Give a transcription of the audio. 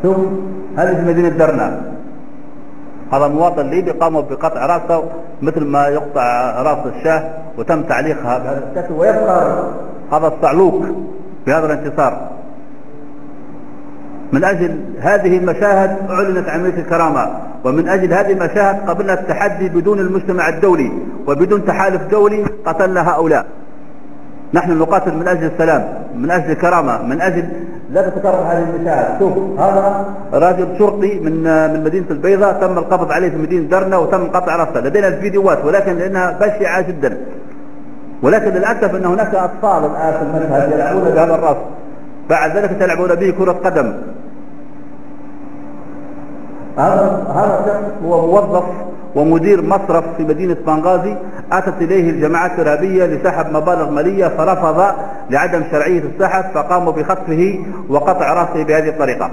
ثم هذه في مدينة درنا، هذا مواطن ليبي قاموا بقطع راسه مثل ما يقطع راس الشاه، وتم تعليقها بهذا الشكل، ويبقى هذا الصعلوك بهذا الانتصار. من أجل هذه المشاهد أعلنت عملية الكرامة، ومن أجل هذه المشاهد قبلنا التحدي بدون المجتمع الدولي وبدون تحالف دولي قتلنا هؤلاء. نحن نقاتل من أجل السلام، من أجل الكرامة، من أجل لا تتكرر هذه المشاهد. شوف هذا رجل شرطي من مدينة البيضاء تم القبض عليه في مدينة درنا وتم قطع رأسه. لدينا الفيديوهات ولكن لأنها بشعة جدا، ولكن للأسف أن هناك أطفال الآن في المشهد يلعبون بهذا الرأس، بعد ذلك يلعبون به كرة قدم. هذا الشخص هو موظف ومدير مصرف في مدينة بنغازي، أتت إليه الجماعات الإرهابية لسحب مبالغ مالية فرفض لعدم شرعية السحب، فقاموا بخطفه وقطع رأسه بهذه الطريقة.